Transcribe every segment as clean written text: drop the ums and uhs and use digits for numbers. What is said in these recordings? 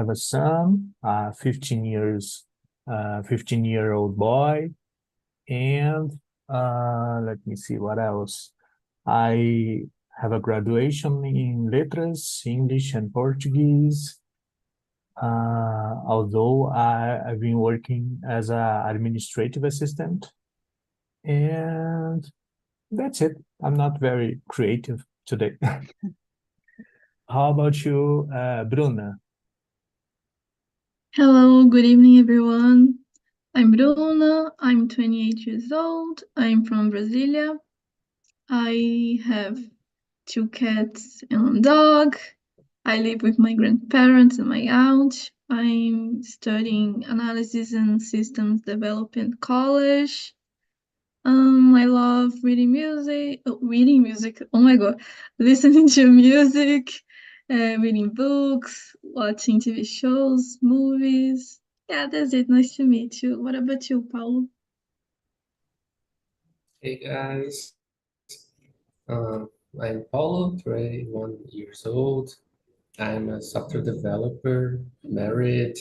have a son, 15-year-old boy, and let me see what else. I have a graduation in Letras, English and Portuguese. Although I've been working as an administrative assistant, and that's it. I'm not very creative today. How about you, Bruna? Hello, good evening, everyone. I'm Bruna. I'm 28 years old. I'm from Brasilia. I have two cats and a dog. I live with my grandparents and my aunt. I'm studying analysis and systems development college. I love reading music. Oh my God, listening to music, reading books, watching TV shows, movies. Yeah, that's it. Nice to meet you. What about you, Paulo? Hey guys, uh, I'm Paulo, 21 years old. I'm a software developer, married.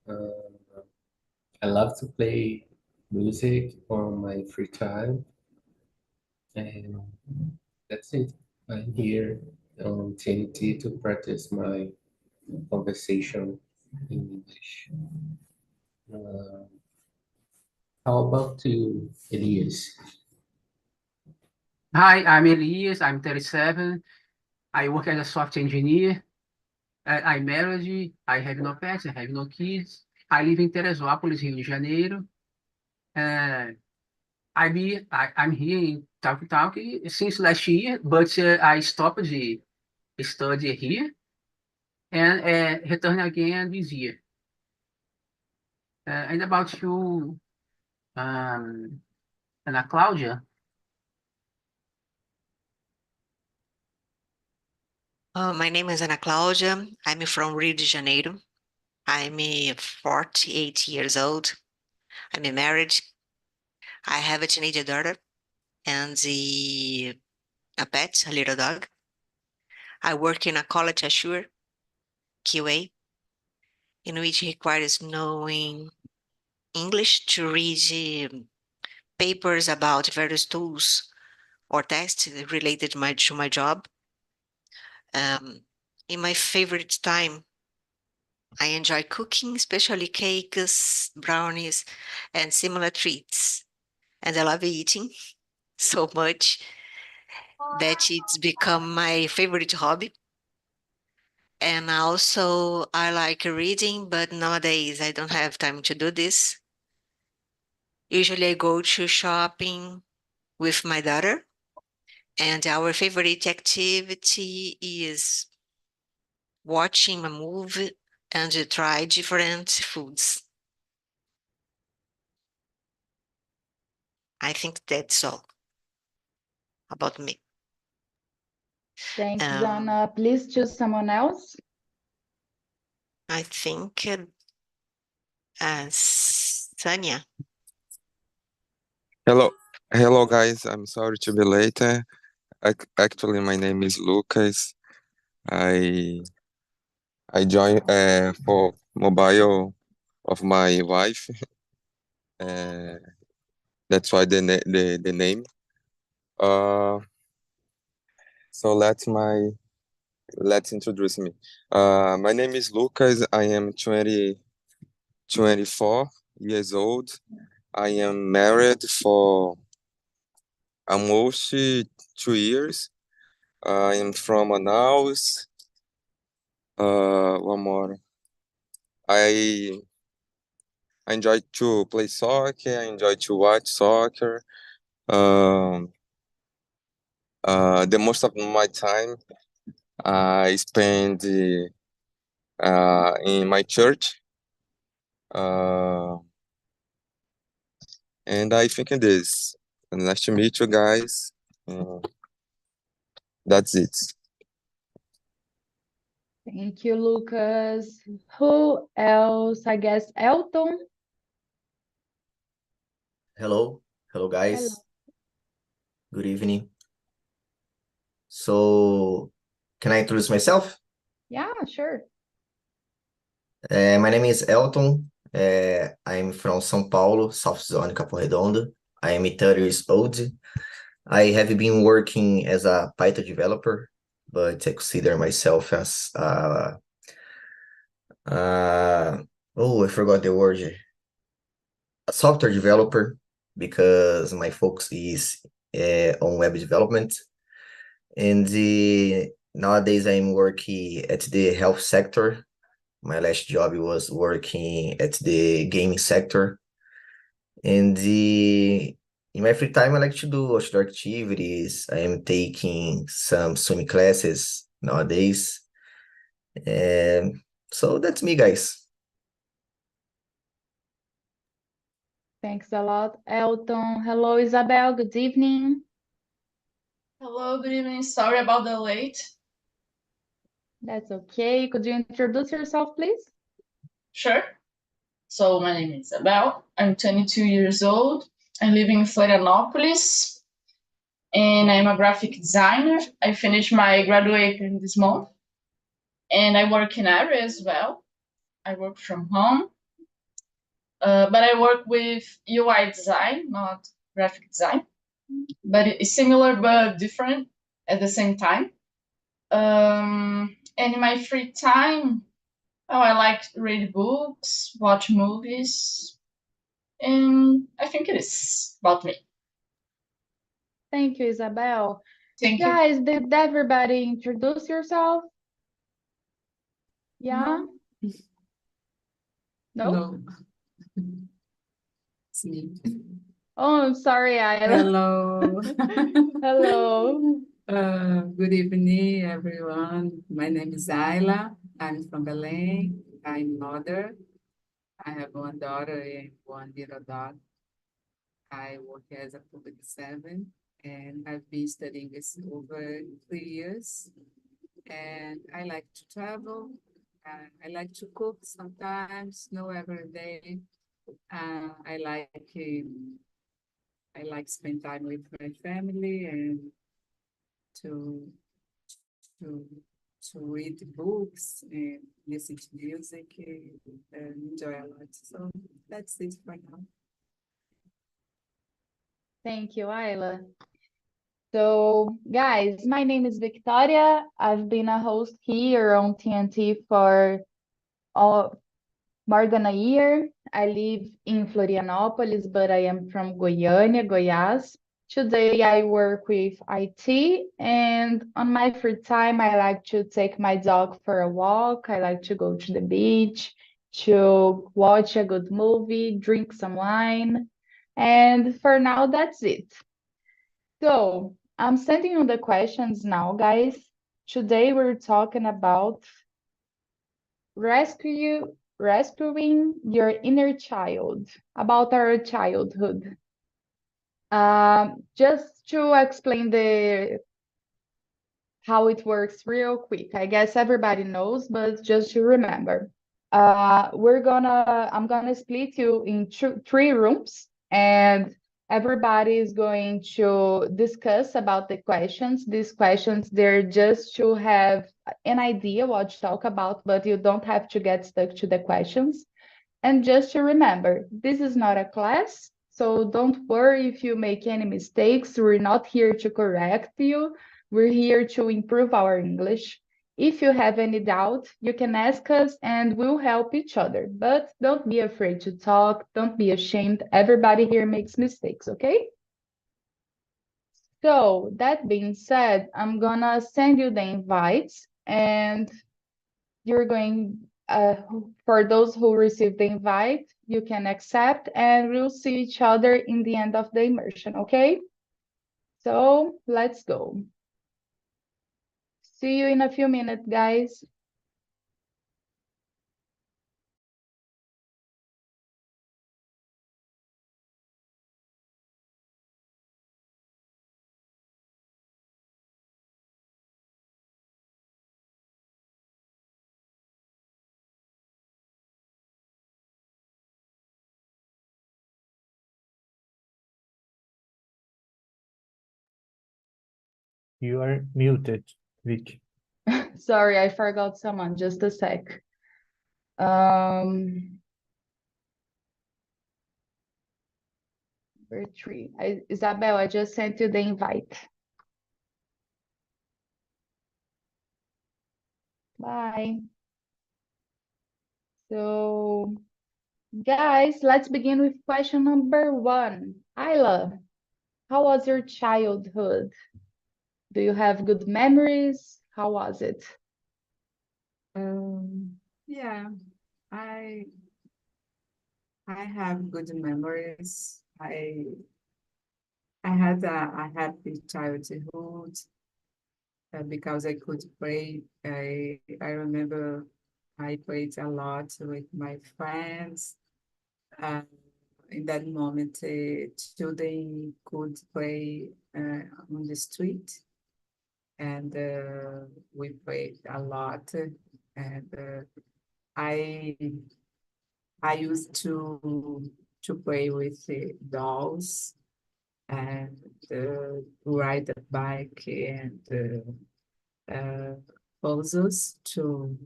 Uh, I love to play music on my free time, and that's it. I'm here on TNT to practice my conversation in English. Uh, how about you, Elias? Hi, I'm Elias. I'm 37. I work as a software engineer. I'm married. I have no pets. I have no kids. I live in Teresópolis, Rio de Janeiro. Uh, I'm here in Talk since last year, but I stopped the study here and return again this year. And about you, um, Ana Cláudia? My name is Ana Cláudia. I'm from Rio de Janeiro. I'm 48 years old. I'm married. I have a teenage daughter and a pet, a little dog. I work in a quality assure QA, in which requires knowing English to read papers about various tools or tests related to my job. In my favorite time, I enjoy cooking, especially cakes, brownies, and similar treats. And I love eating so much that it's become my favorite hobby. And also, I like reading, but nowadays I don't have time to do this. Usually, I go to shopping with my daughter, and our favorite activity is watching a movie and try different foods. I think that's all about me. Thanks, Ana. Please choose someone else. I think Sanya. Hello guys. I'm sorry to be late. Actually, my name is Lucas. I joined for mobile of my wife. That's why the name. So let's introduce me. My name is Lucas. I am 24 years old. I am married for almost 2 years. I am from Manaus. One more. I enjoy to play soccer. I enjoy to watch soccer. Um, the most of my time I spend in my church. And I think it is. And nice to meet you guys. That's it. Thank you, Lucas. Who else? I guess Elton. Hello guys. Hello. Good evening. So, can I introduce myself? Yeah, sure. My name is Elton. I'm from São Paulo, South Zone, Capão Redondo. I am 30 years old. I have been working as a Python developer, but I consider myself as I forgot the word. A software developer because my focus is on web development. And nowadays I'm working at the health sector. My last job was working at the gaming sector. And in my free time, I like to do outdoor activities. I am taking some swimming classes nowadays. And so that's me, guys. Thanks a lot, Elton. Hello, Isabel. Good evening. Hello, good evening. Sorry about the late. That's okay. Could you introduce yourself, please? Sure. So my name is Isabel. I'm 22 years old. I live in Florianopolis, and I'm a graphic designer. I finished my graduation this month, and I work in area as well. I work from home, but I work with UI design, not graphic design. But it's similar but different at the same time. And in my free time, I like to read books, watch movies, and I think it is about me. Thank you, Isabel. Thank you. Guys, did everybody introduce yourself? Yeah? No? No. It's me. Oh, I'm sorry, Ayla. Hello. Hello. Good evening, everyone. My name is Ayla. I'm from Belém. I'm mother. I have one daughter and one little dog. I work as a public servant and I've been studying this over 3 years. And I like to travel. I like to cook sometimes, no every day. I like spend time with my family and to to to read books and listen to music and enjoy a lot. So that's it for now. Thank you, Ayla. So, guys, my name is Victoria. I've been a host here on TNT for more than a year. I live in Florianopolis, but I am from Goiânia, Goiás. Today I work with IT, and on my free time, I like to take my dog for a walk. I like to go to the beach, to watch a good movie, drink some wine. And for now, that's it. So I'm sending you the questions now, guys. Today we're talking about rescuing your inner child, about our childhood. Just to explain how it works real quick. I guess everybody knows, but just to remember. I'm gonna split you in three rooms, and everybody is going to discuss about the questions. These questions, they're just to have an idea what to talk about, but you don't have to get stuck to the questions. And just to remember, this is not a class, so don't worry if you make any mistakes. We're not here to correct you. We're here to improve our English. If you have any doubt, you can ask us and we'll help each other. But don't be afraid to talk. Don't be ashamed. Everybody here makes mistakes, okay? So that being said, I'm gonna send you the invites and you're going, for those who receive the invite, you can accept and we'll see each other in the end of the immersion, okay? So let's go. See you in a few minutes, guys. You are muted, Vic. Sorry, I forgot someone, just a sec. Number 3. Isabel, I just sent you the invite. Bye. So, guys, let's begin with question number 1. Ayla, how was your childhood? Do you have good memories? How was it? Yeah, I have good memories. I had a happy childhood because I could play. I remember I played a lot with my friends. Uh, in that moment, children could play on the street, and we played a lot. And I used to play with dolls and ride a bike and puzzles to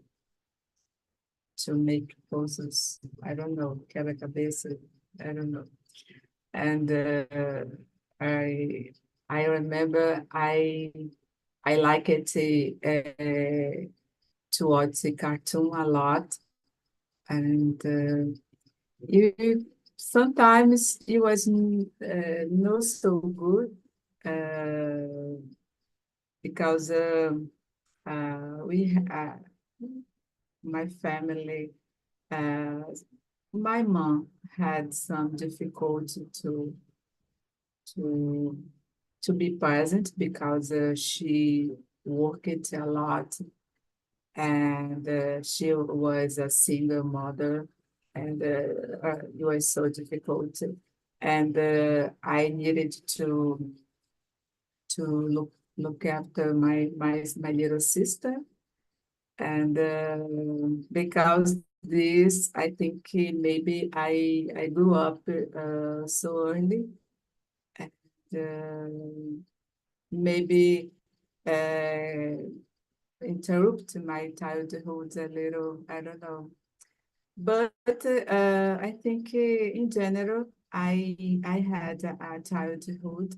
make puzzles. I don't know, quebra-cabeça, I don't know. And I remember I like it to watch a cartoon a lot, and sometimes it was not so good because we my family, my mom had some difficulty to to be present because she worked a lot, and she was a single mother, and it was so difficult. And I needed to look after my little sister, and because this, I think maybe I grew up so early, and maybe uh, interrupt my childhood a little. I don't know, but I think in general, I had a childhood,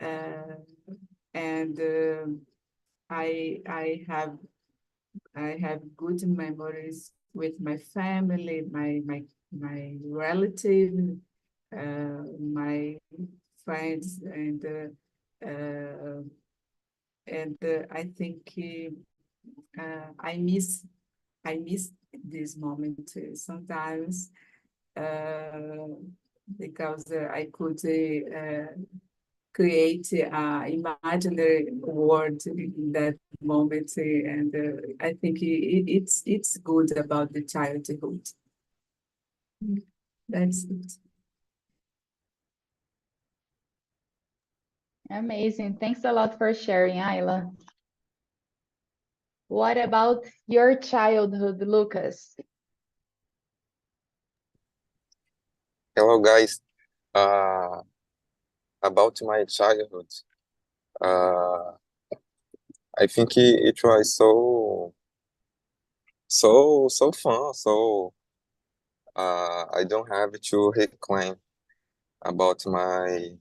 uh, and I have good memories with my family, my relative, my friends, and I think I miss this moment sometimes, uh, because I could create an imaginary world in that moment, and I think it's good about the childhood. That's it. Amazing. Thanks a lot for sharing, Ayla. What about your childhood, Lucas? Hello, guys. About my childhood, uh, I think it was so fun. So I don't have to reclaim about my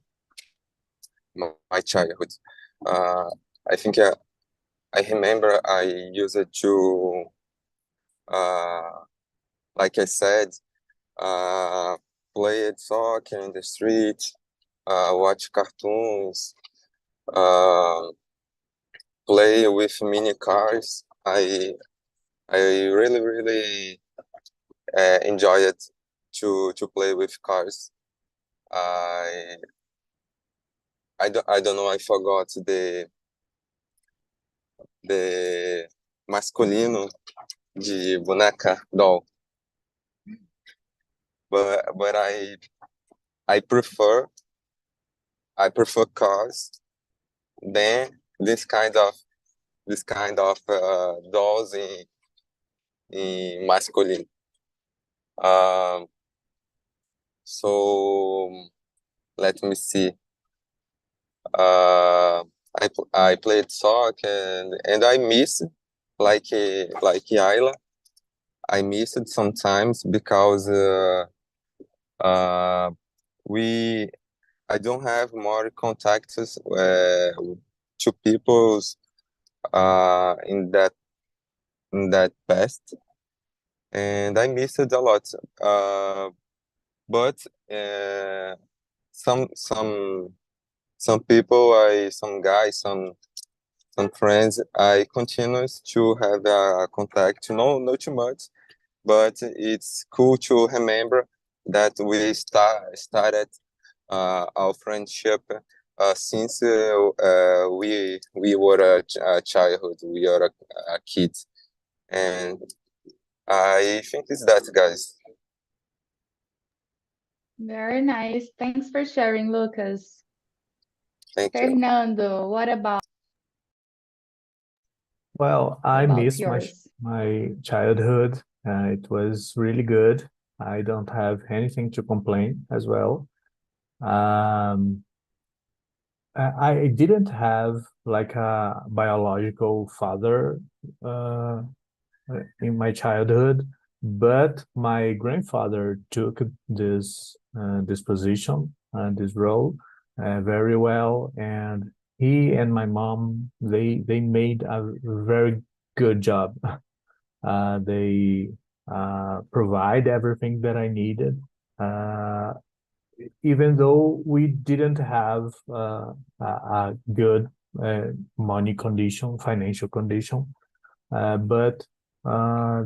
childhood. Uh, I think I remember I used it to, like I said, uh, play soccer in the street, watch cartoons, uh, play with mini cars. I really enjoy it to play with cars. I I don't know. I forgot the masculino de boneca doll, but I prefer cars than this kind of dolls in masculine. Um, so let me see. Uh, I played soccer and I miss like Ayla. I miss it sometimes because we I don't have more contacts to people in that past, and I missed it a lot. But some people, some guys, some friends, I continues to have a contact. No, not too much, but it's cool to remember that we started our friendship since we were a childhood, we are a kid, and I think it's that, guys. Very nice. Thanks for sharing, Lucas. Thank you. Fernando, what about Well, I miss yours? my childhood. It was really good. I don't have anything to complain as well. Um, I didn't have like a biological father uh, in my childhood, but my grandfather took this position and this role very well, and he and my mom they made a very good job. They provide everything that I needed. Uh, Even though we didn't have a good money condition, financial condition, but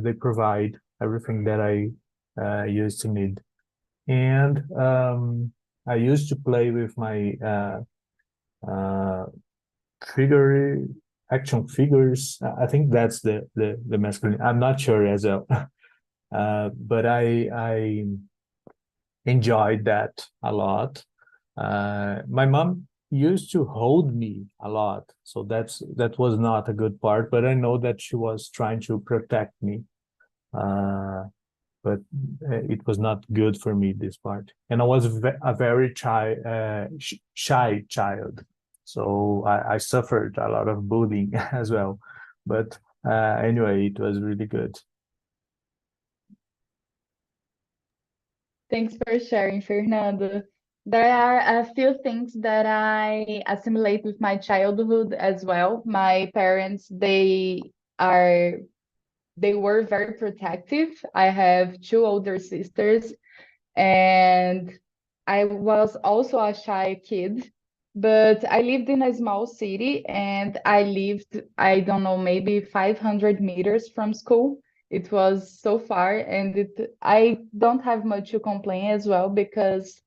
they provide everything that I used to need. And I used to play with my uh, figure action figures. I think that's the masculine. I'm not sure as well, but I enjoyed that a lot. My mom used to hold me a lot, so that was not a good part. But I know that she was trying to protect me. But it was not good for me this part, and I was a very shy child, so I suffered a lot of bullying as well. But anyway, it was really good. Thanks for sharing, Fernando. There are a few things that I assimilate with my childhood as well. My parents, they were very protective. I have two older sisters, and I was also a shy kid, but I lived in a small city and I lived, I don't know, maybe 500 meters from school. It was so far, and I don't have much to complain as well because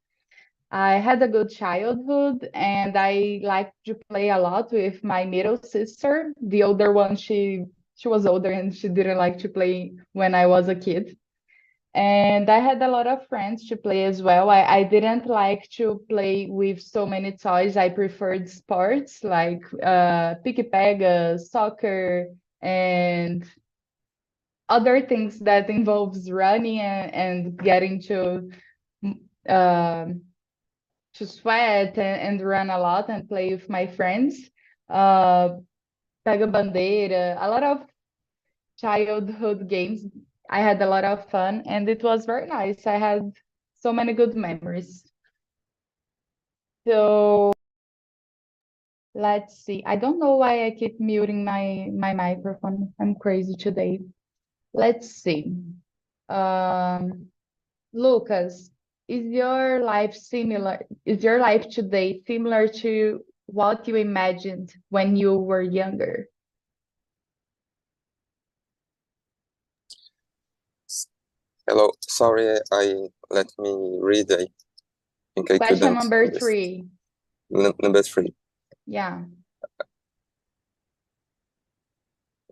I had a good childhood and I liked to play a lot with my middle sister. The older one, she was older and she didn't like to play when I was a kid. And I had a lot of friends to play as well. I didn't like to play with so many toys. I preferred sports like pique-pega, soccer, and other things that involves running and getting um to sweat and run a lot and play with my friends. Uh, Pega bandeira, a lot of childhood games. I had a lot of fun and it was very nice. I had so many good memories. So let's see. I don't know why I keep muting my microphone. I'm crazy today. Let's see. Lucas, is your life today similar to what you imagined when you were younger? Hello, sorry, let me read. I think I Question couldn't number understand. 3. Number 3. Yeah.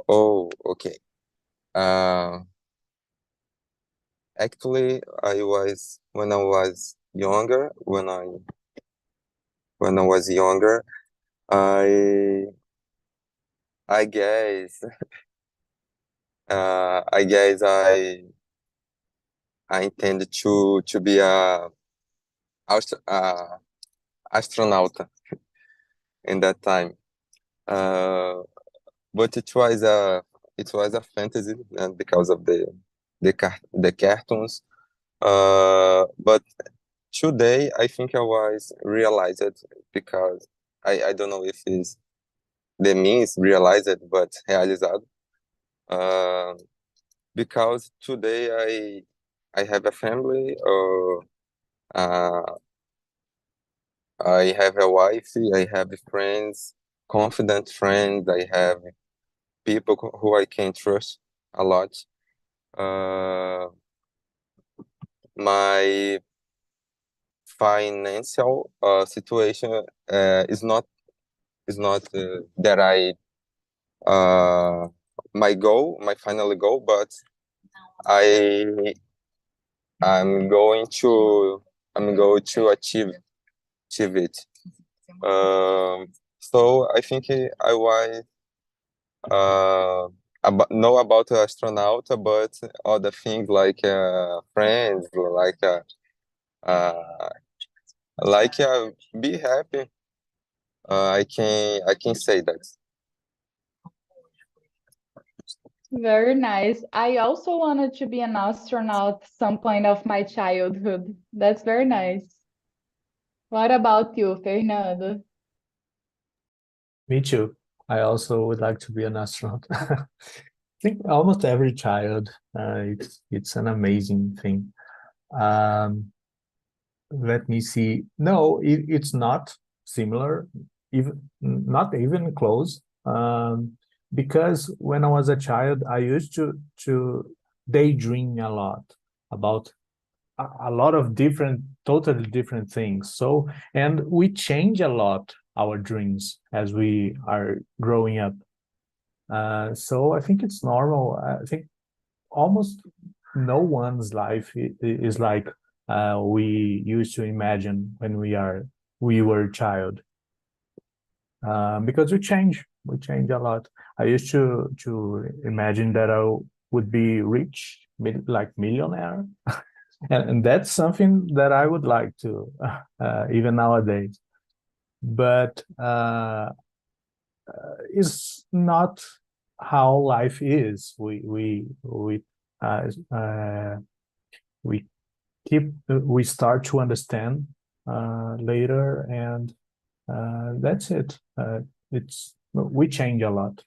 Oh, okay. Actually, when I was younger, I I guess I guess I intended to be a astronaut in that time. But it was a fantasy, and because of the cartoons. But today I think I was realized because I don't know if it's the means realized, but realizado. Because today I have a family, uh, I have a wife, I have friends, confident friends, I have people who I can trust a lot. My financial situation is not that my final goal, but I I'm going to achieve it. So I think I was know about astronaut, but other things like friends, uh, like be happy. I can say that. Very nice. I also wanted to be an astronaut some point of my childhood. That's very nice. What about you, Fernando? Me too. I also would like to be an astronaut. I think almost every child, it's an amazing thing. Um, Let me see. No, it's not similar, even not even close. Because when I was a child, I used to daydream a lot about a lot of different, totally different things. So, and we change a lot our dreams as we are growing up. So I think it's normal. I think almost no one's life is like we used to imagine when we were a child, because we change a lot. I used to imagine that I would be rich, like millionaire, and that's something that I would like to even nowadays. But is not how life is. Uh, uh, we we start to understand later, and that's it. It's we change a lot.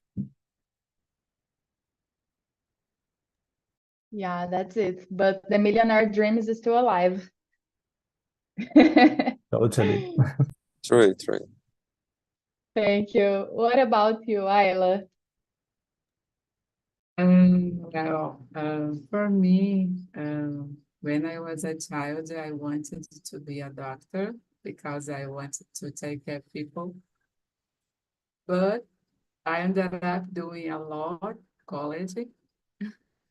Yeah, that's it. But the millionaire dream is still alive. Totally. True. Thank you. What about you, Ayla? For me, when I was a child, I wanted to be a doctor because I wanted to take care of people. But I ended up doing a lot college.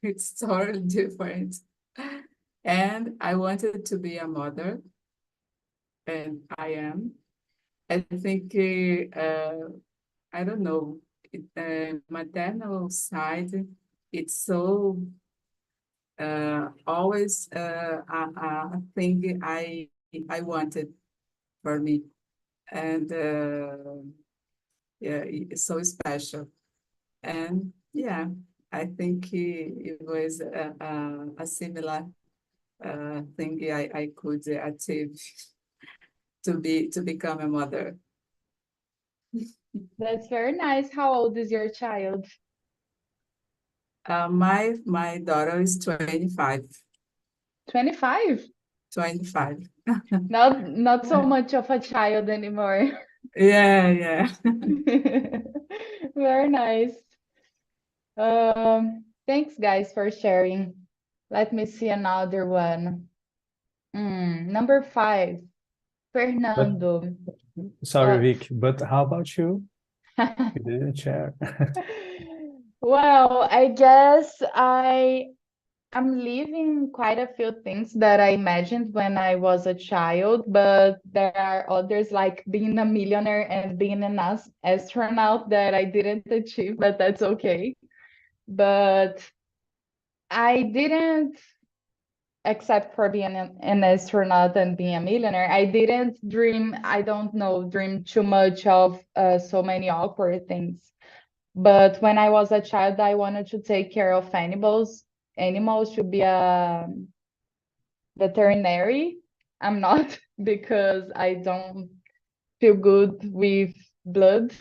It's totally different. And I wanted to be a mother, and I am. I think, I don't know, maternal side, it's so always a thing I wanted for me. And yeah, it's so special. And yeah, I think it was a similar thing I could achieve to become a mother. That's very nice. How old is your child? My daughter is 25. 25? 25. Not so much of a child anymore. Yeah. Very nice. Thanks, guys, for sharing. Let me see another one. Number 5, But Fernando. sorry, Vic, but how about you? You didn't share. Well, I guess I'm living quite a few things that I imagined when I was a child, but there are others like being a millionaire and being an astronaut that I didn't achieve, but that's okay. But I didn't, except for being an astronaut and being a millionaire, I didn't dream, I don't know, dream too much of so many awkward things. But when I was a child, I wanted to take care of animals animals to be a veterinary. I'm not because I don't feel good with blood.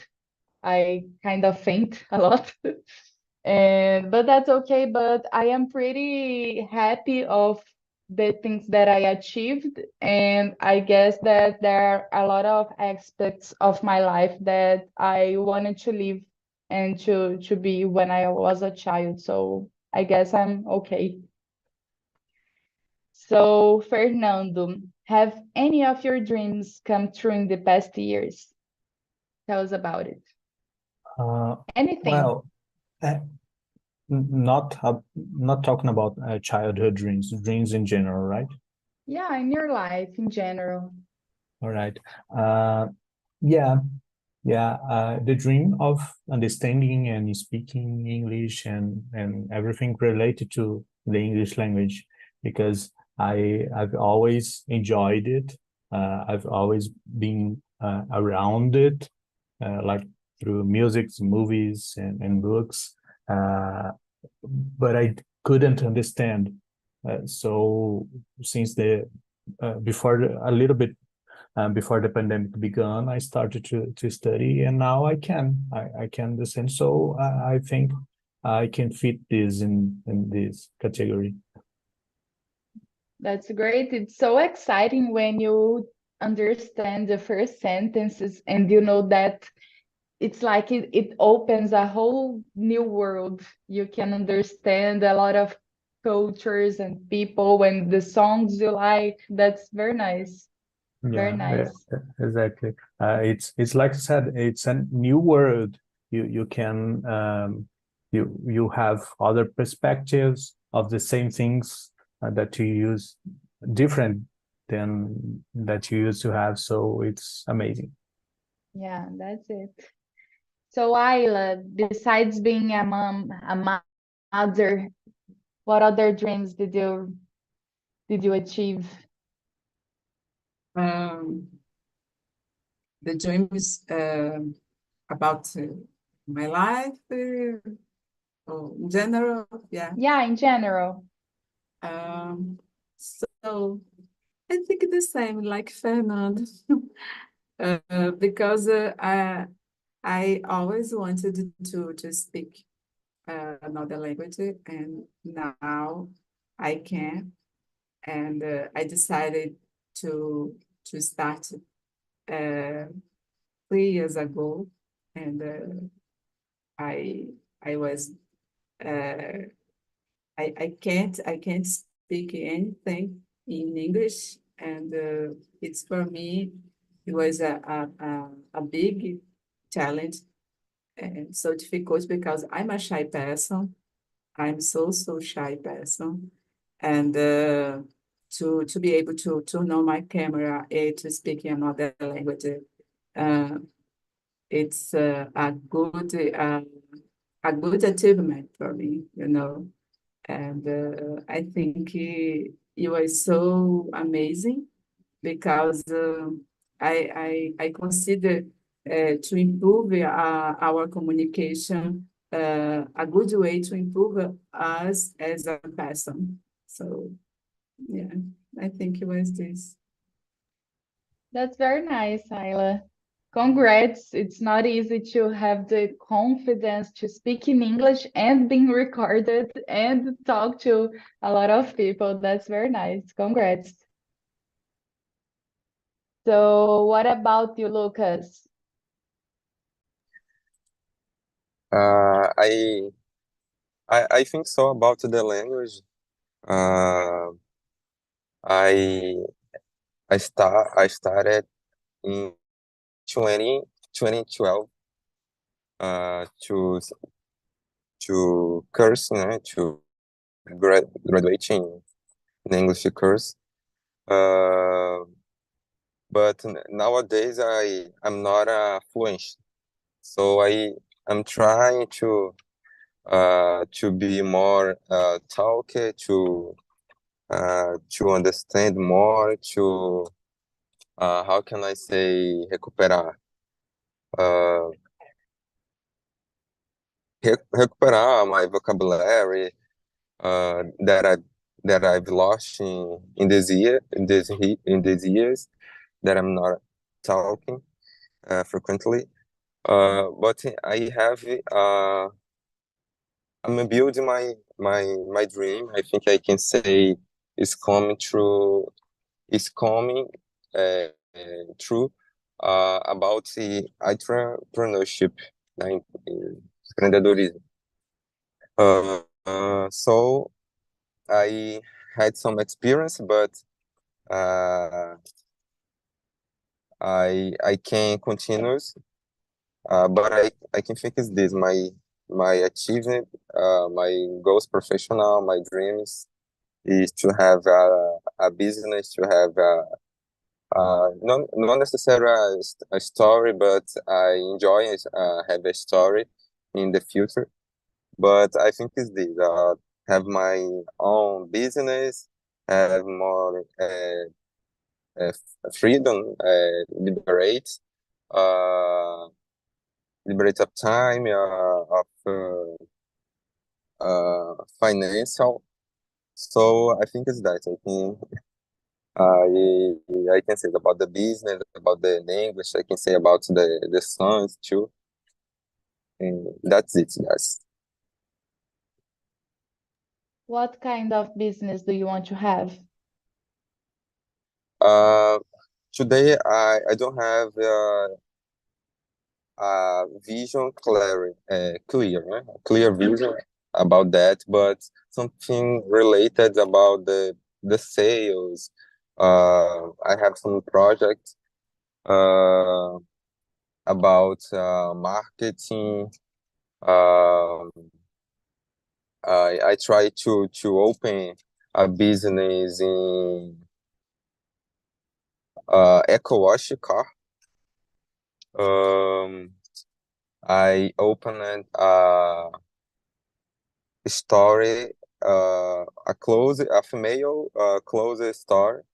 I kind of faint a lot. But that's okay. But I am pretty happy of the things that I achieved. And I guess that there are a lot of aspects of my life that I wanted to live and to be when I was a child. So I guess I'm okay. So, Fernando, have any of your dreams come true in the past years? Tell us about it. Anything. Well, uh, not talking about childhood dreams in general, right? Yeah, in your life in general. All right. Yeah, the dream of understanding and speaking English and everything related to the English language, because I've always enjoyed it. I've always been around it, like through music, movies, and books. But I couldn't understand. So since a little bit before the pandemic began, I started to study, and now I can understand. So I think I can fit this in this category. That's great. It's so exciting when you understand the first sentences and you know that it's like it opens a whole new world. You can understand a lot of cultures and people and the songs you like. That's very nice. Very nice. Exactly. It's like I said, it's a new world. You can you have other perspectives of the same things that you use different than that you used to have. So it's amazing. Yeah, that's it. So, Ayla, besides being a mom, a mother, what other dreams did you achieve? The dream is about my life, or in general, yeah. Yeah, in general. So I think the same, like Fernando, because I always wanted to speak another language, and now I can, and I decided to start 3 years ago, and I I was I can't speak anything in English, and it's for me it was a big challenge and so difficult because I'm a shy person. I'm so shy person, and to be able to turn on my camera and to speak in another language, uh, it's a good achievement for me, you know. And I think it was so amazing because I consider to improve our communication, a good way to improve us as a person. So, yeah, I think it was this. That's very nice, Ayla. Congrats. It's not easy to have the confidence to speak in English and being recorded and talk to a lot of people. That's very nice. Congrats. So, what about you, Lucas? I think so about the language. Uh, I I started in 2012 to course, to graduating in English course. But nowadays I'm not fluent, so I'm trying to be more talk to understand more, to how can I say, recuperar uh, recuperar my vocabulary, that I've lost in this year in these years that I'm not talking frequently. But I have I'm building my dream. I think I can say is coming true. Is coming true about the entrepreneurship, né, empreendedorismo. So I had some experience, but I can continue. But I can think is this my achievement, my goals professional, my dreams is to have a business, to have not necessarily a story, but I enjoy it, have a story in the future. But I think it's this, have my own business, have more freedom, liberate, uh, liberate of time, of financial. So I think it's that. I think I can say about the business, about the English. I can say about the sons too. And that's it, guys. What kind of business do you want to have? Today I don't have vision clear vision about that, but something related about the sales. I have some projects about marketing. Um, I try to open a business in eco wash car. I opened a story, a female clothes store.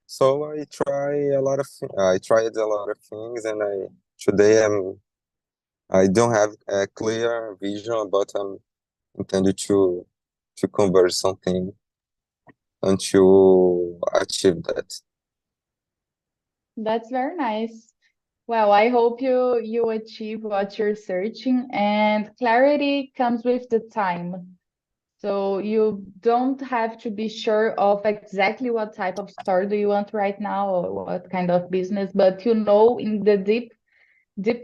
So I I tried a lot of things, and today I don't have a clear vision, but I'm intended to convert something and to achieve that. That's very nice. Well, I hope you achieve what you're searching, and clarity comes with the time. So you don't have to be sure of exactly what type of store do you want right now or what kind of business, but you know in the deep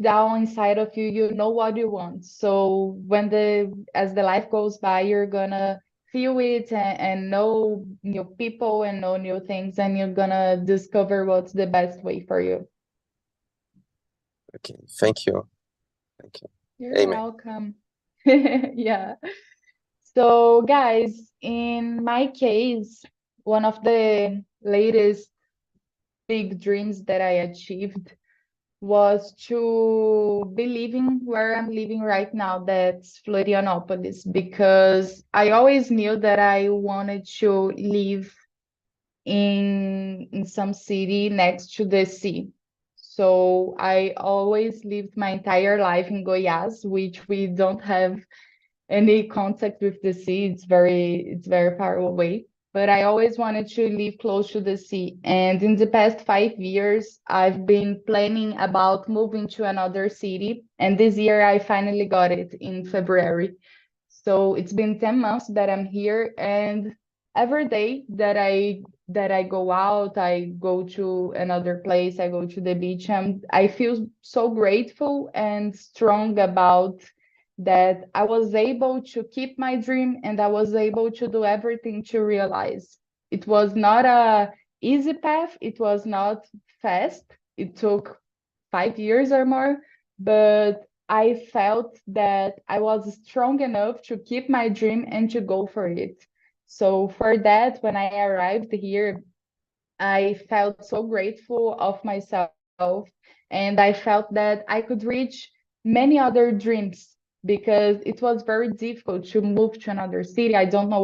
down inside of you, you know what you want. So as the life goes by, you're gonna feel it and know new people and know new things, and you're gonna discover what's the best way for you. Okay, thank you. Thank you. You're Amen. welcome. Yeah. So, guys, in my case, one of the latest big dreams that I achieved was to be living where I'm living right now, that's Florianopolis, because I always knew that I wanted to live in some city next to the sea. So I always lived my entire life in Goiás, which we don't have any contact with the sea. It's very far away. But I always wanted to live close to the sea. And in the past 5 years, I've been planning about moving to another city. And this year I finally got it in February. So it's been 10 months that I'm here, and every day that I go out, I go to another place, I go to the beach, and I feel so grateful and strong about that I was able to keep my dream and I was able to do everything to realize. It was not a easy path, it was not fast. It took 5 years or more, but I felt that I was strong enough to keep my dream and to go for it. So for that, when I arrived here, I felt so grateful of myself, and I felt that I could reach many other dreams because it was very difficult to move to another city. I don't know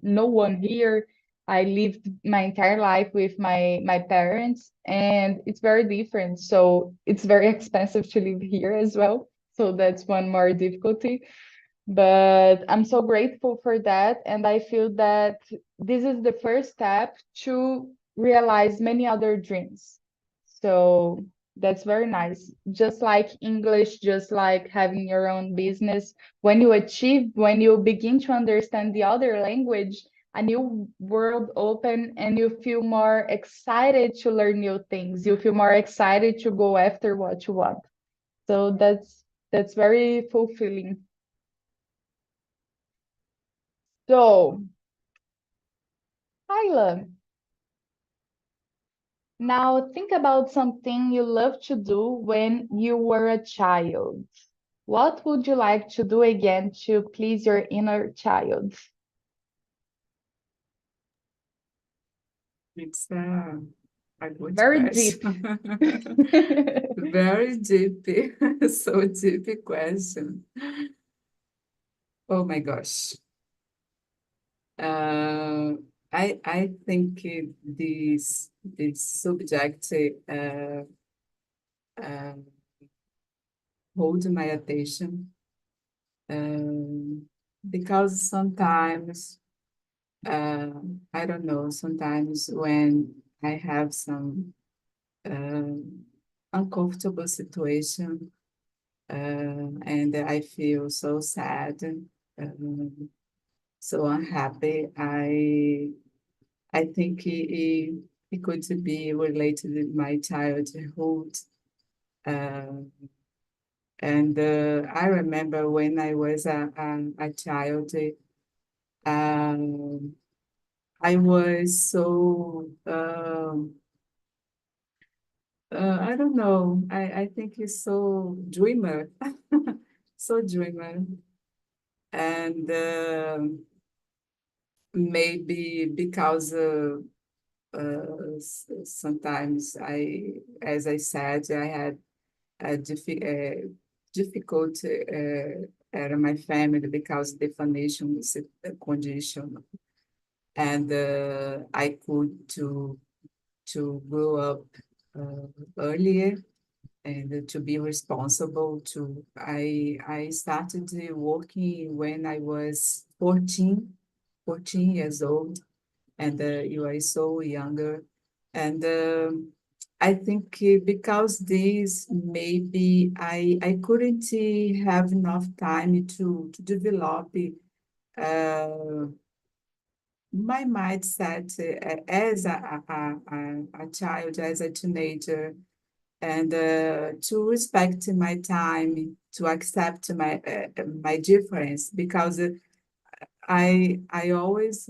no one here. I lived my entire life with my parents, and it's very different. So it's very expensive to live here as well. So that's one more difficulty. But I'm so grateful for that, and I feel that this is the first step to realize many other dreams. So that's very nice. Just like English, just like having your own business, when you begin to understand the other language, a new world open and you feel more excited to learn new things. You feel more excited to go after what you want. So that's very fulfilling. So, Ayla, now think about something you loved to do when you were a child. What would you like to do again to please your inner child? It's a good Very deep. question. Very deep. So deep question. Oh my gosh. I think this subject uh, hold my attention because sometimes I don't know, sometimes when I have some uncomfortable situation and I feel so sad, so unhappy, I think it could be related to my childhood. Uh, and I remember when I was a child, um, I was so, I don't know, I think it's so dreamer, so dreamer. And maybe because sometimes as I said, I had a difficult at my family because the financial condition, and I could to grow up earlier and to be responsible to. I started working when I was 14 years old, and you are so younger. And I think because this, maybe I couldn't have enough time to develop uh, my mindset as a child, as a teenager, and to respect my time, to accept my difference, because I always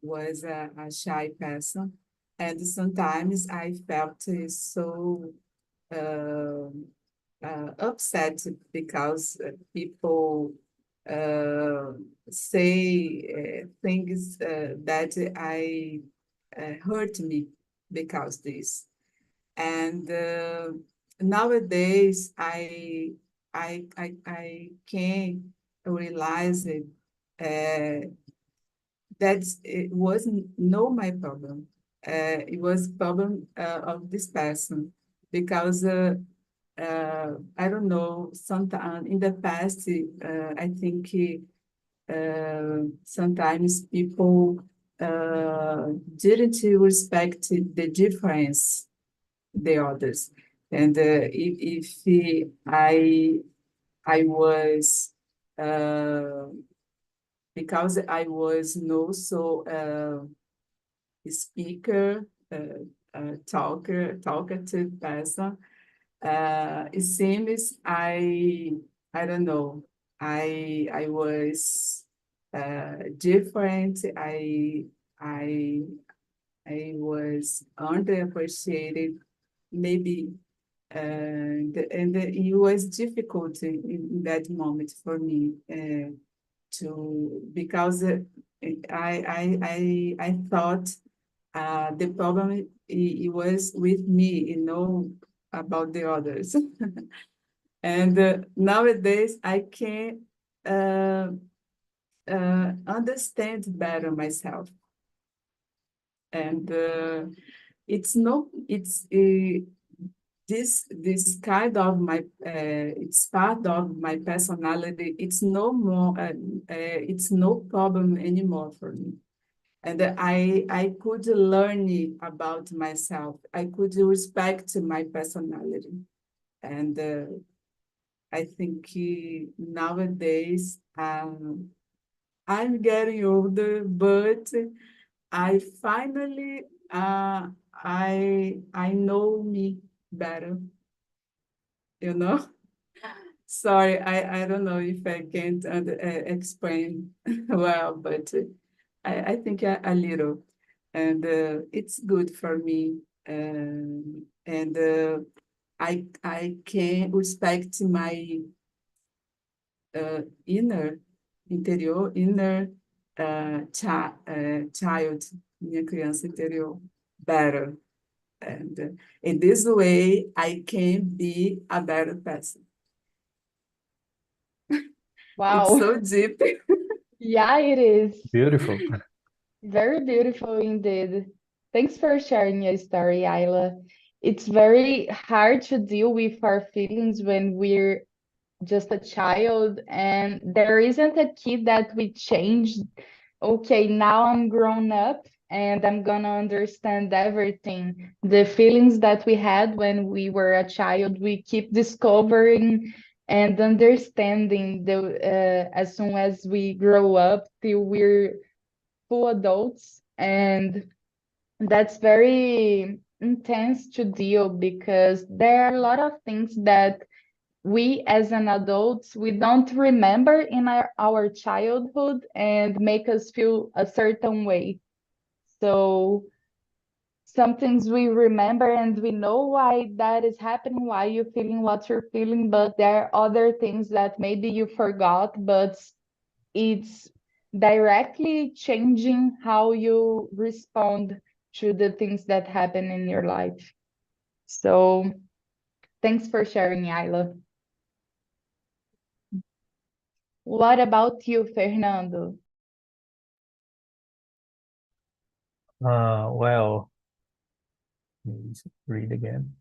was a shy person, and sometimes I felt so uh, upset because people uh, say things that I hurt me because this. And nowadays, I can realize it, that it wasn't no my problem. It was problem of this person, because I don't know. Sometimes in the past, I think sometimes people didn't respect the difference the others, and if I was because I was no so speaker, talkative person. It seems I don't know. I was different. I I was underappreciated, maybe, and it was difficult in that moment for me to, because I thought the problem it was with me, about the others. And nowadays I can uh, understand better myself, and it's no, it's this kind of my it's part of my personality. It's no more it's no problem anymore for me. And I could learn about myself. I could respect my personality. And I think nowadays I'm getting older, but I finally I know me better, you know? Sorry, I don't know if I can't explain well, but I think a little, and it's good for me, and I can respect my inner inner child, minha criança interior, better, and in this way I can be a better person. It's Wow. so deep. Yeah, it is. Beautiful. Very beautiful indeed. Thanks for sharing your story, Ayla. It's very hard to deal with our feelings when we're just a child, and there isn't a kid that we changed. Okay, now I'm grown up and I'm gonna understand everything. The feelings that we had when we were a child, we keep discovering and understanding as soon as we grow up till we're full adults. And that's very intense to deal because there are a lot of things that we as an adults we don't remember in our childhood and make us feel a certain way. So some things we remember and we know why that is happening, why you're feeling what you're feeling, but there are other things that maybe you forgot, but it's directly changing how you respond to the things that happen in your life. So thanks for sharing, Ayla. What about you, Fernando? Well, let me read again.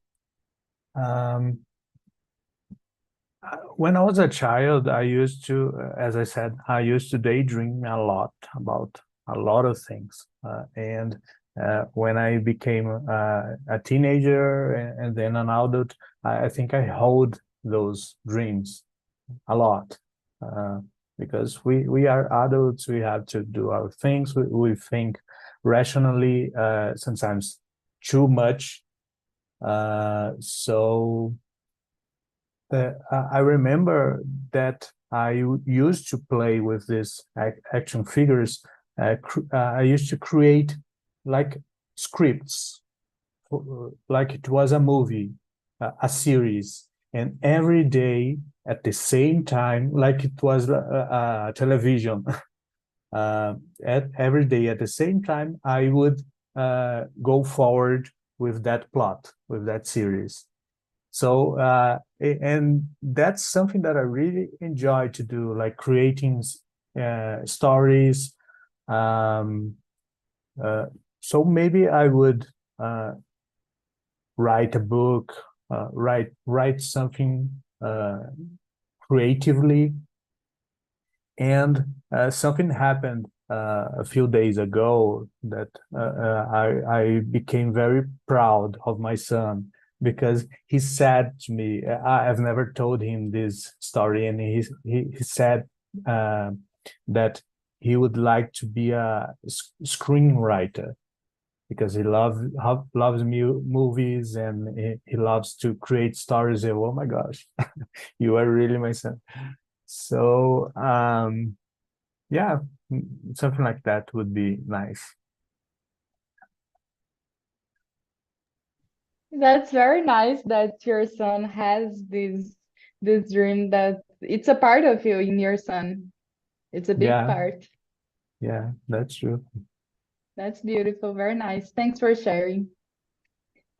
When I was a child, I used to, as I said, I used to daydream a lot about a lot of things. And when I became a teenager and then an adult, I think I hold those dreams a lot. Because we are adults, we have to do our things. We think rationally, sometimes too much. So I remember that I used to play with these action figures. I used to create like scripts, like it was a movie, a series, and every day at the same time, like it was a television. Every day at the same time, I would go forward with that plot, with that series. So, and that's something that I really enjoy to do, like creating stories. Um, so maybe I would write a book, write something creatively. And something happened a few days ago that I became very proud of my son, because he said to me, I've never told him this story, and he said that he would like to be a screenwriter because he loves movies, and he loves to create stories. And, oh my gosh, you are really my son. So yeah, something like that would be nice. That's very nice that your son has this dream that it's a part of you in your son. It's a big Yeah, part. yeah, that's true. That's beautiful. Very nice. Thanks for sharing.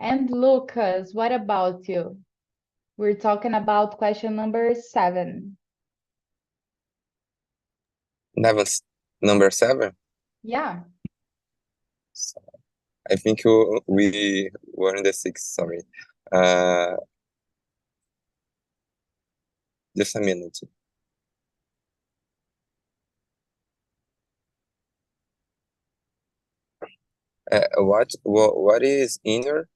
And Lucas, what about you? We're talking about question number 7. Number 7. Yeah. So I think we were in the 6th. Sorry. Uh, just a minute. What is inner?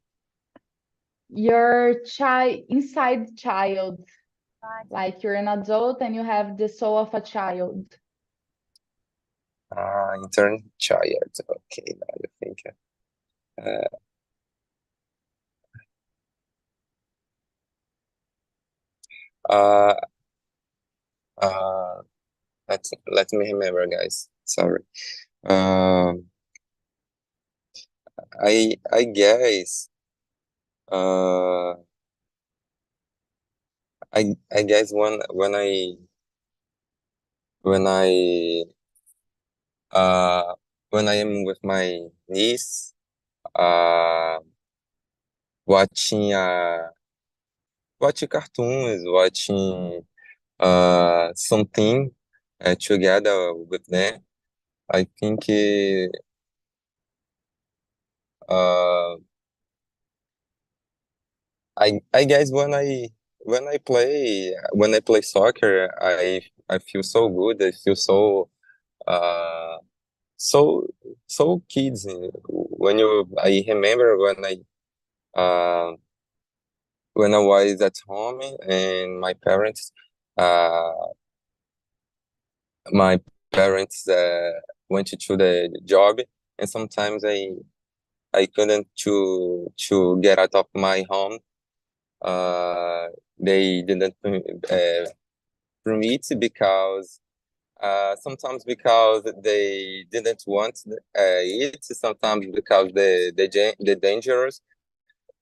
Your inside child, like you're an adult and you have the soul of a child. Intern child. Okay, now you think. Uh, uh, uh, let me remember, guys. Sorry. Um, I guess. Uh, I guess when I uh when I am with my niece, uh, watching watching cartoons, watching something together with them. I think uh I guess when I play soccer, I feel so good. I feel so uh so kids. When you I remember uh when I was at home and uh my parents went to the job, and sometimes I couldn't to get out of my home. They didn't permit because sometimes because they didn't want it, sometimes because the dangerous.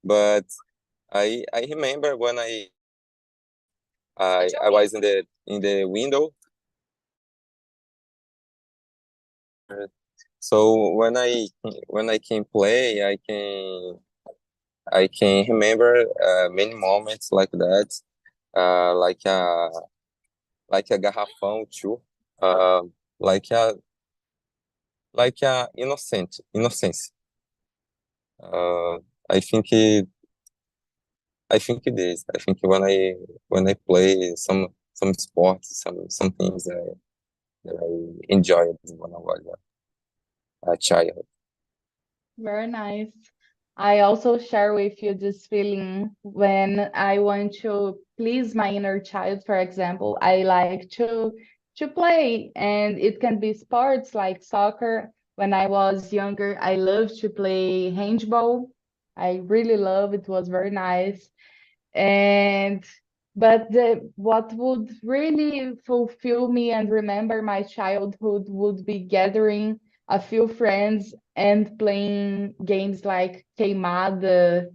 But I remember when I was in the window. So when I can play, I can remember many moments like that, uh, like a like a garrafão too, uh, like a innocence. Uh, I think it is. I think when I play some sports, some things that I enjoyed when I was a child. Very nice. I also share with you this feeling when I want to please my inner child, for example. I like to play, and it can be sports like soccer. When I was younger, I loved to play handball. I really love it. Was very nice. And but what would really fulfill me and remember my childhood would be gathering a few friends and playing games like queimada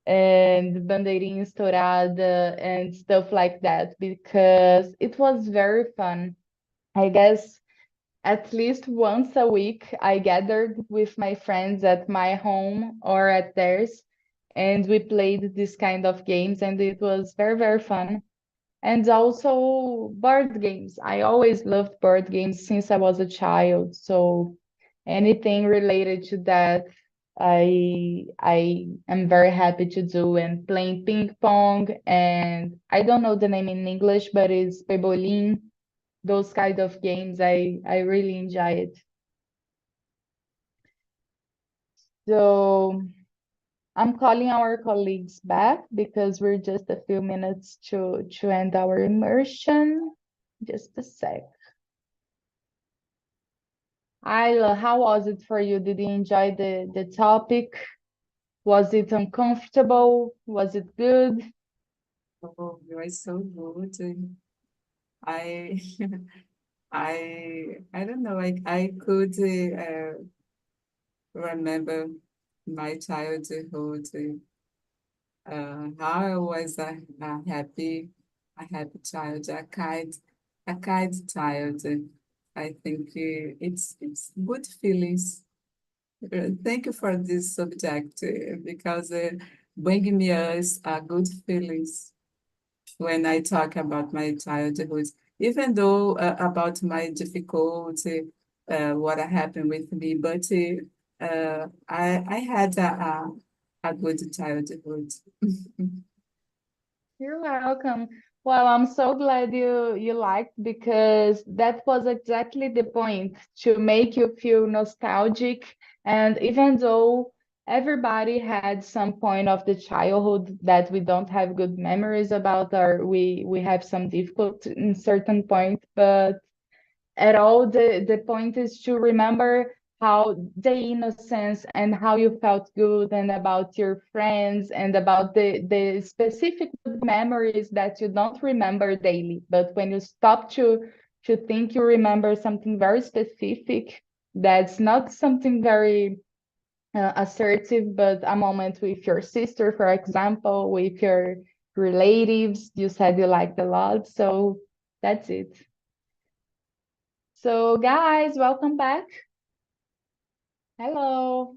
and bandeirinha estourada and stuff like that, because it was very fun. I guess at least once a week I gathered with my friends at my home or at theirs, and we played this kind of games, and it was very, very fun. And also board games. I always loved board games since I was a child. So anything related to that, I am very happy to do. And playing ping pong, and I don't know the name in English, but it's pebolim. Those kind of games, I really enjoy it. So I'm calling our colleagues back because we're just a few minutes to end our immersion. Just a sec. Ayla, how was it for you? Did you enjoy the topic? Was it uncomfortable? Was it good? Oh, you are so good. I I don't know. I could remember my childhood. How I was a happy child, a kind child. I think it's good feelings. Thank you for this subject because bringing me us good feelings when I talk about my childhood, even though about my difficulty, what happened with me, but I had a good childhood. You're welcome. Well, I'm so glad you liked, because that was exactly the point, to make you feel nostalgic. And even though everybody had some point of the childhood that we don't have good memories about, or we have some difficulty in certain point, but at all, the point is to remember how the innocence and how you felt good, and about your friends, and about the specific good memories that you don't remember daily, but when you stop to think, you remember something very specific, that's not something very assertive, but a moment with your sister, for example, with your relatives you said you liked a lot. So that's it. So guys, welcome back. Hello.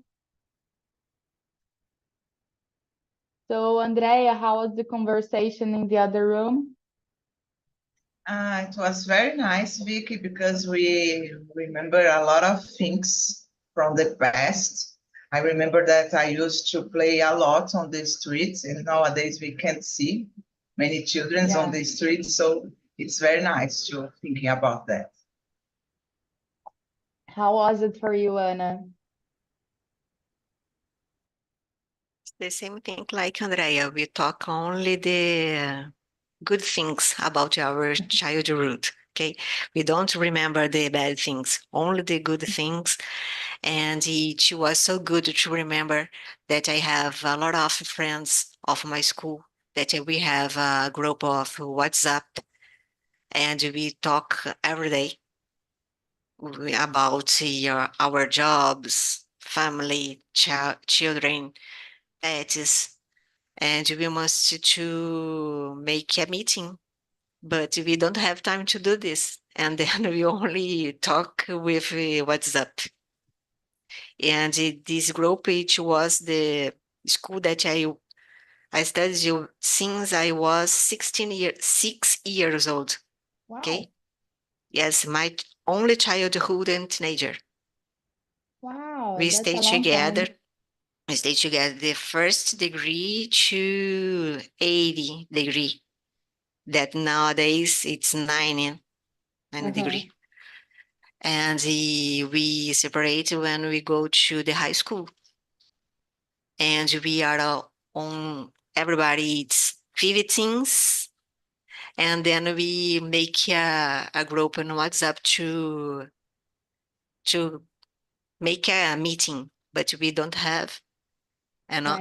So Andrea, how was the conversation in the other room? It was very nice, Vicky, because we remember a lot of things from the past. I remember that I used to play a lot on the streets, and nowadays we can't see many children on the streets, so it's very nice to thinking about that. How was it for you, Anna? The same thing like Andrea. We talk only the good things about our childhood. Okay, we don't remember the bad things, only the good things. And it was so good to remember that I have a lot of friends of my school, that we have a group of WhatsApp, and we talk every day about our jobs, family, children, pets, and we must to make a meeting, but we don't have time to do this, and then we only talk with WhatsApp. And this group, it was the school that I studied since I was 6 years old. Wow. Okay. Yes, my only childhood and teenager. Wow, We that's stay a long together. time. We stay together the first degree to 80 degree. That nowadays it's 90 degree. And we separate when we go to the high school. And we are on, everybody it's 15s. And then we make a group on WhatsApp to make a meeting, but we don't have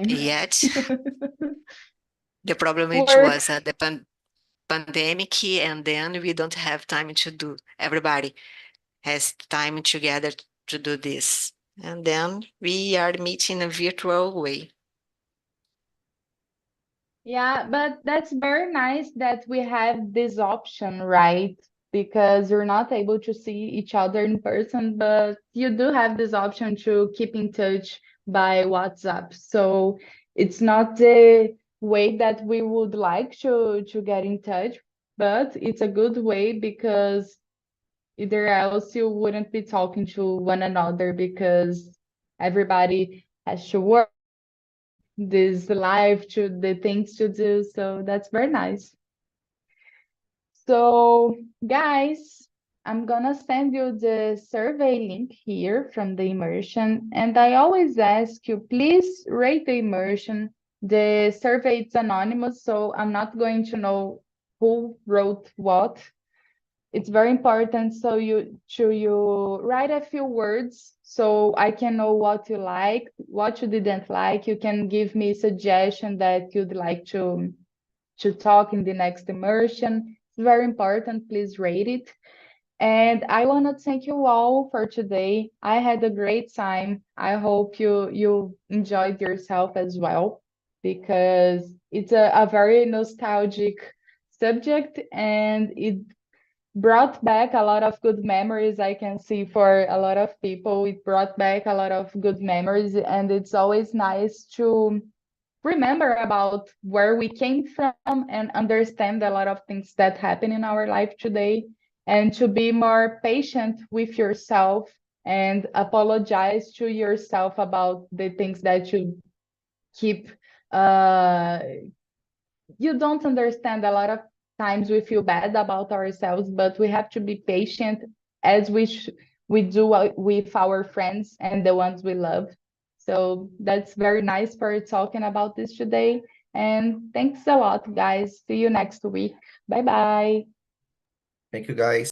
yet. The problem it Work. was the pandemic, and then we don't have time to do. Everybody has time together to do this, and then we are meeting in a virtual way. Yeah, but that's very nice that we have this option, right? Because you're not able to see each other in person, but you do have this option to keep in touch by WhatsApp. So it's not the way that we would like to get in touch, but it's a good way, because either else you wouldn't be talking to one another, because everybody has to work this life, to the things to do. So that's very nice. So guys, I'm gonna send you the survey link here from the immersion, and I always ask you, please rate the immersion. The survey is anonymous, so I'm not going to know who wrote what. It's very important, so you write a few words so I can know what you like, what you didn't like. You can give me suggestion that you'd like to talk in the next immersion. It's very important. Please rate it. And I want to thank you all for today. I had a great time. I hope you enjoyed yourself as well, because it's a very nostalgic subject, and it brought back a lot of good memories. I can see for a lot of people, it brought back a lot of good memories, and it's always nice to remember about where we came from and understand a lot of things that happen in our life today, and to be more patient with yourself and apologize to yourself about the things that you keep you don't understand. A lot of times we feel bad about ourselves, but we have to be patient as we do with our friends and the ones we love. So that's very nice for talking about this today. And thanks a lot, guys. See you next week. Bye bye. Thank you, guys.